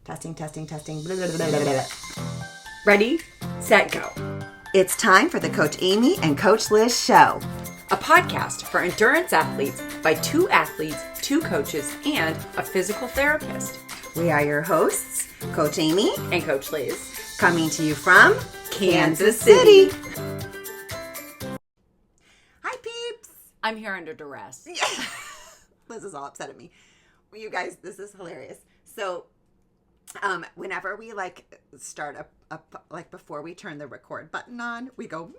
Testing, testing, testing. Blah, blah, blah, blah, blah. Ready, set, go. It's time for the Coach Amy and Coach Liz show. A podcast for endurance athletes by two athletes, two coaches, and a physical therapist. We are your hosts, Coach Amy And Coach Liz. coming to you from Kansas City. Hi, peeps. I'm here under duress. Liz is all upset at me. You guys, this is hilarious. So, whenever we start like before we turn the record button on, we go me,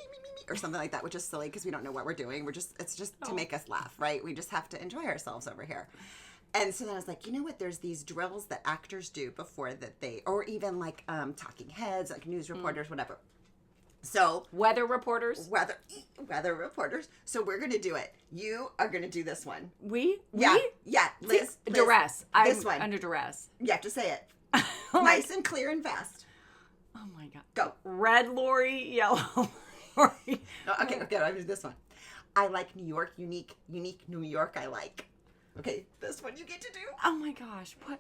or something like that, which is silly because we don't know what we're doing. It's just to make us laugh, right? We just have to enjoy ourselves over here. And so then I was like, you know what? There's these drills that actors do before that or even like talking heads, like news reporters, whatever. So Weather reporters. weather reporters. So we're gonna do it. You are gonna do this one. Yeah. Liz, Duress. I'm this one. under duress. You have to say it nice and clear and fast. Oh my God. Go. Red lorry, yellow lorry. Okay, I'll do this one. I like New York, unique New York. I like. Okay, this one you get to do. Oh my gosh. What?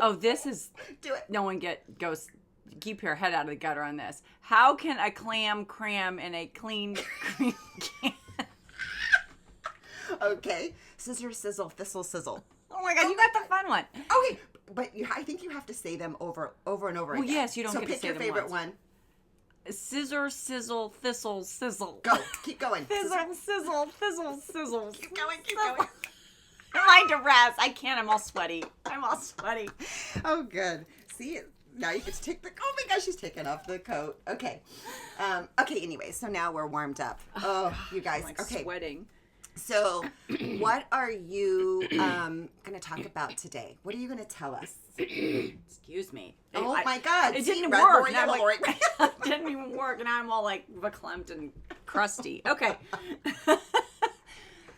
Oh, this is. Do it. No one goes. Keep your head out of the gutter on this. How can a clam cram in a clean cream can? Okay. Scissor, sizzle, thistle, sizzle. Oh my God, you got the fun one. Okay, but I think you have to say them over and over again. Yes, you don't so get to pick say your them favorite once. one. Scissor, sizzle, thistle, sizzle. Go. Keep going. Sizzle, sizzle, fizzle, sizzle. Keep going. My duress. I can't. I'm all sweaty. Oh, good. See, now you get to take oh my gosh, she's taking off the coat. Okay. Okay, anyway, so now we're warmed up. Oh, you guys. I'm okay. sweating. So, what are you going to talk about today? What are you going to tell us? Excuse me. Oh my God. It See, didn't red work. lorry, and I'm yellow like, lorry. it didn't even work. And I'm all like verklempt and crusty. Okay.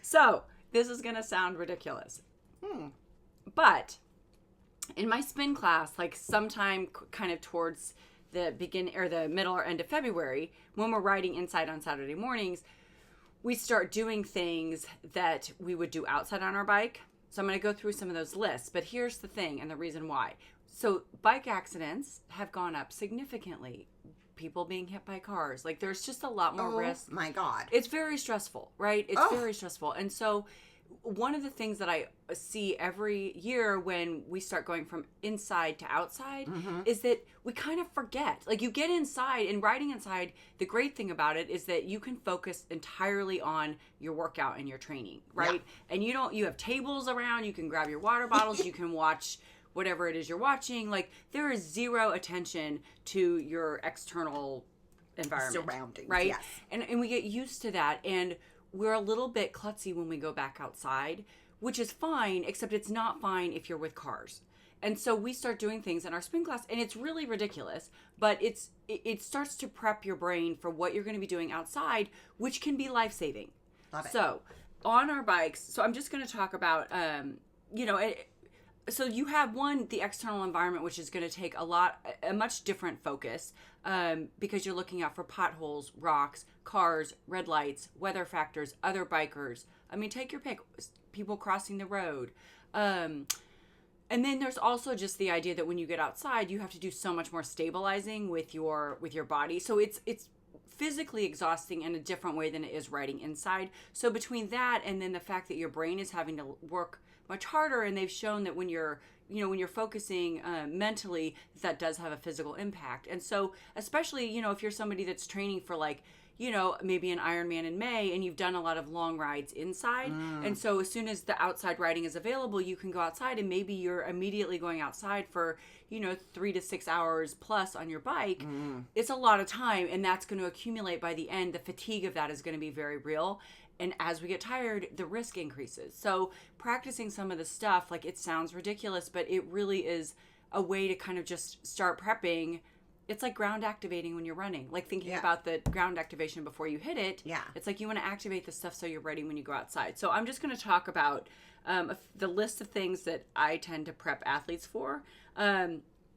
So, this is going to sound ridiculous. But in my spin class, like sometime kind of towards the beginning or the middle or end of February, when we're riding inside on Saturday mornings, we start doing things that we would do outside on our bike. So I'm going to go through some of those lists, but here's the thing and the reason why. So bike accidents have gone up significantly. People being hit by cars. Like there's just a lot more risk. Oh my God. It's very stressful, right? It's very stressful. And so one of the things that I see every year when we start going from inside to outside is that we kind of forget. Like you get inside and riding inside, the great thing about it is that you can focus entirely on your workout and your training, right? Yeah. And you have tables around, you can grab your water bottles, you can watch whatever it is you're watching. Like there is zero attention to your external environment. Surroundings, right? yes. And we get used to that. And we're a little bit klutzy when we go back outside, which is fine, except it's not fine if you're with cars. And so we start doing things in our spin class, and it's really ridiculous, but it starts to prep your brain for what you're going to be doing outside, which can be life-saving. Love it. So on our bikes, so I'm just going to talk about, so you have the external environment, which is going to take a much different focus because you're looking out for potholes, rocks, cars, red lights, weather factors, other bikers. I mean, take your pick. People crossing the road. And then there's also just the idea that when you get outside, you have to do so much more stabilizing with your body. So it's physically exhausting in a different way than it is riding inside. So between that and then the fact that your brain is having to work much harder, and they've shown that when you're focusing mentally, that does have a physical impact. And so especially, if you're somebody that's training for maybe an Ironman in May and you've done a lot of long rides inside. And so as soon as the outside riding is available, you can go outside and maybe you're immediately going outside for, 3 to 6 hours plus on your bike. It's a lot of time, and that's going to accumulate by the end. The fatigue of that is going to be very real. And as we get tired, the risk increases. So practicing some of the stuff, like it sounds ridiculous, but it really is a way to kind of just start prepping. It's like ground activating when you're running, like thinking about the ground activation before you hit it. Yeah. It's like you want to activate the stuff so you're ready when you go outside. So I'm just going to talk about the list of things that I tend to prep athletes for.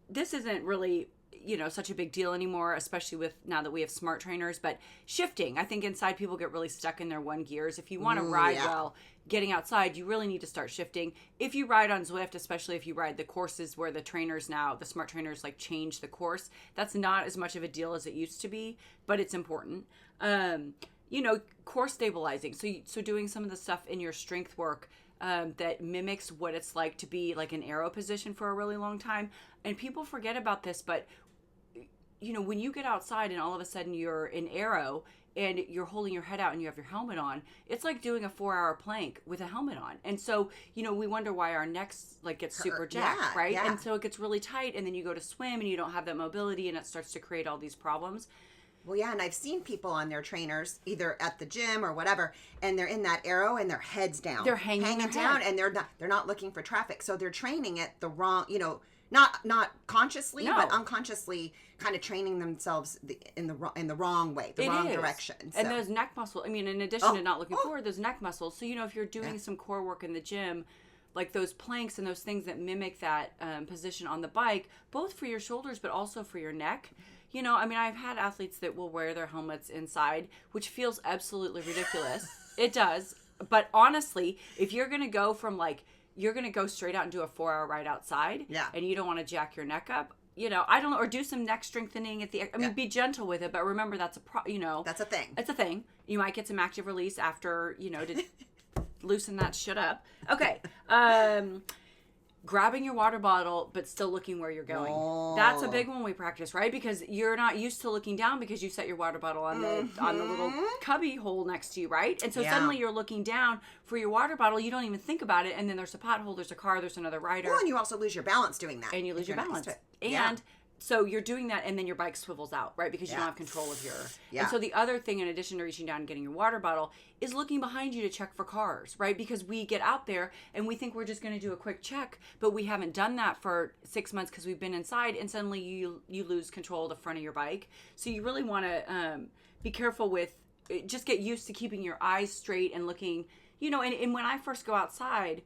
This isn't really, such a big deal anymore, especially with now that we have smart trainers. But shifting, I think inside people get really stuck in their one gears. If you want to ride well, getting outside, you really need to start shifting. If you ride on Zwift, especially if you ride the courses where the smart trainers like change the course, that's not as much of a deal as it used to be, but it's important. Core stabilizing. So doing some of the stuff in your strength work that mimics what it's like to be like an aero position for a really long time. And people forget about this, but when you get outside and all of a sudden you're in aero and you're holding your head out and you have your helmet on, it's like doing a 4-hour plank with a helmet on. And so, we wonder why our necks like get super jacked, right? Yeah. And so it gets really tight, and then you go to swim and you don't have that mobility, and it starts to create all these problems. Well, yeah, and I've seen people on their trainers, either at the gym or whatever, and they're in that aero and their head's down. They're hanging down, and they're not looking for traffic. So they're training it the wrong, not consciously, but unconsciously kind of training themselves in the wrong way, the wrong direction. So. And those neck muscles, in addition to not looking forward, those neck muscles. So, if you're doing some core work in the gym, like those planks and those things that mimic that position on the bike, both for your shoulders, but also for your neck. I've had athletes that will wear their helmets inside, which feels absolutely ridiculous. It does. But honestly, if you're going to go you're going to go straight out and do a 4-hour ride outside, and you don't want to jack your neck up, or do some neck strengthening at the, be gentle with it, but remember that's that's a thing. It's a thing. You might get some active release after, to loosen that shit up. Okay. Grabbing your water bottle, but still looking where you're going. Oh. That's a big one we practice, right? Because you're not used to looking down because you set your water bottle on the little cubby hole next to you, right? And so suddenly you're looking down for your water bottle. You don't even think about it. And then there's a pothole, there's a car, there's another rider. Well, and you also lose your balance doing that. And you lose your balance. And so you're doing that, and then your bike swivels out, right? Because you don't have control of your... Yeah. And so the other thing, in addition to reaching down and getting your water bottle, is looking behind you to check for cars, right? Because we get out there, and we think we're just going to do a quick check, but we haven't done that for 6 months because we've been inside, and suddenly you lose control of the front of your bike. So you really want to be careful with... Just get used to keeping your eyes straight and looking... And when I first go outside,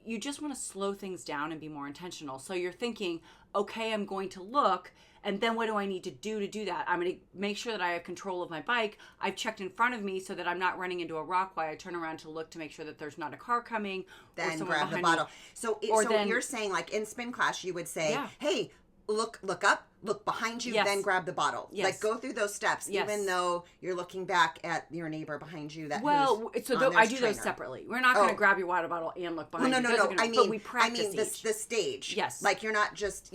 you just want to slow things down and be more intentional. So you're thinking, okay, I'm going to look, and then what do I need to do that? I'm going to make sure that I have control of my bike. I've checked in front of me so that I'm not running into a rock while I turn around to look to make sure that there's not a car coming. Then grab the bottle. So you're saying, like in spin class, you would say, hey, look up, look behind you, then grab the bottle. Yes. Like go through those steps, even though you're looking back at your neighbor behind you. I do those separately. We're not going to grab your water bottle and look behind you. No. But we practice the stage. Yes. Like you're not just,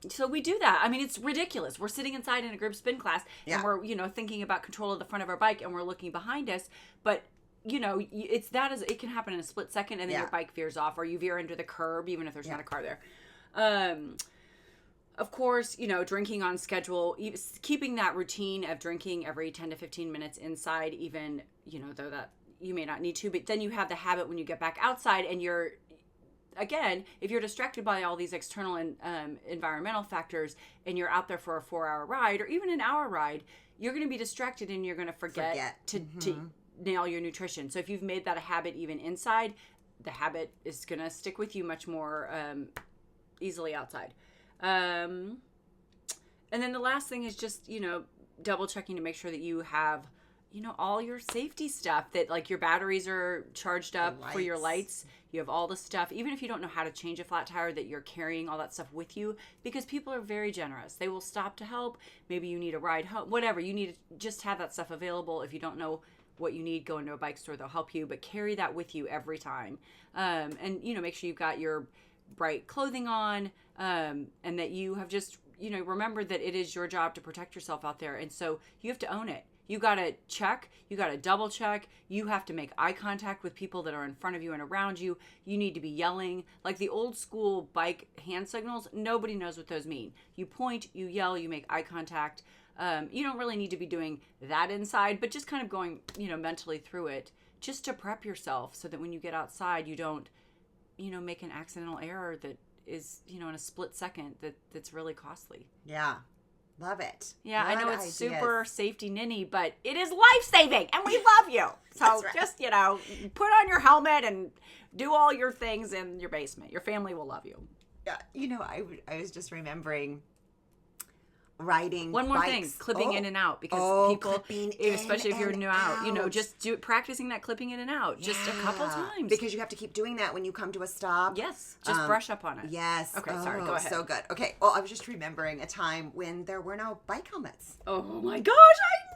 So we do that. It's ridiculous. We're sitting inside in a group spin class, and we're, thinking about control of the front of our bike, and we're looking behind us, but it can happen in a split second, and then your bike veers off, or you veer into the curb, even if there's not a car there. Of course, drinking on schedule, keeping that routine of drinking every 10 to 15 minutes inside, even, though that you may not need to, but then you have the habit when you get back outside and you're, again, if you're distracted by all these external and environmental factors and you're out there for a 4-hour ride or even an hour ride, you're going to be distracted and you're going to forget to nail your nutrition. So if you've made that a habit even inside, the habit is going to stick with you much more easily outside. And then the last thing is just, double checking to make sure that you have, all your safety stuff, that like your batteries are charged up for your lights. You have all the stuff, even if you don't know how to change a flat tire, that you're carrying all that stuff with you, because people are very generous. They will stop to help. Maybe you need a ride home, whatever. You need to just have that stuff available. If you don't know what you need, go into a bike store, they'll help you, but carry that with you every time. And, make sure you've got your bright clothing on, and that you have just, remember that it is your job to protect yourself out there. And so you have to own it. You got to check, you got to double check. You have to make eye contact with people that are in front of you and around you. You need to be yelling. Like the old school bike hand signals, nobody knows what those mean. You point, you yell, you make eye contact. You don't really need to be doing that inside, but just kind of going, mentally through it just to prep yourself so that when you get outside, you don't, make an accidental error that is, in a split second that's really costly. Yeah. Love it. Yeah, I know it's super safety ninny, but it is life-saving, and we love you. So just, put on your helmet and do all your things in your basement. Your family will love you. Yeah, I was just remembering riding One more thing, bikes. clipping Oh. in and out, because Oh, people, clipping in especially if you're and new out, you know, out. just practicing that clipping in and out just a couple Yeah, times. because you have to keep doing that when you come to a stop. yes, just brush up on it. Yes. Okay, sorry, go ahead. So good. Okay. Well, I was just remembering a time when there were no bike helmets, Oh my gosh, I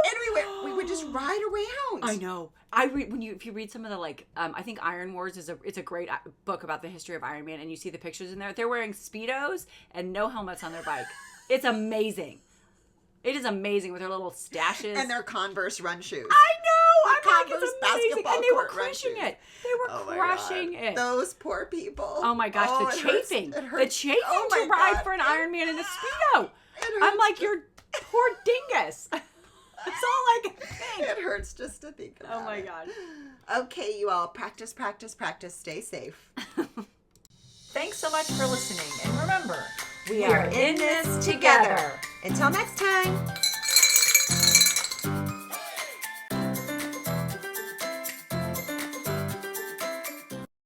and we would just ride around. I know. If you read some of the I think Iron Wars it's a great book about the history of Iron Man, and you see the pictures in there. They're wearing Speedos and no helmets on their bike. It's amazing. It is amazing with their little stashes And their Converse run shoes. I know. I'm like, Converse it's amazing, basketball and they were court run crushing shoes. it. They were Oh my crushing God. it. Those poor people. Oh my gosh, Oh, the it hurts. chafing. It The hurts. chafing Oh to my ride God. for an Iron Man in a Speedo. It I'm hurts like, to- your poor dingus. That's all I can think. It hurts just to think about Oh my it. God. Okay, you all, practice, practice, practice. Stay safe. Thanks so much for listening. And remember, We are in this together. Until next time.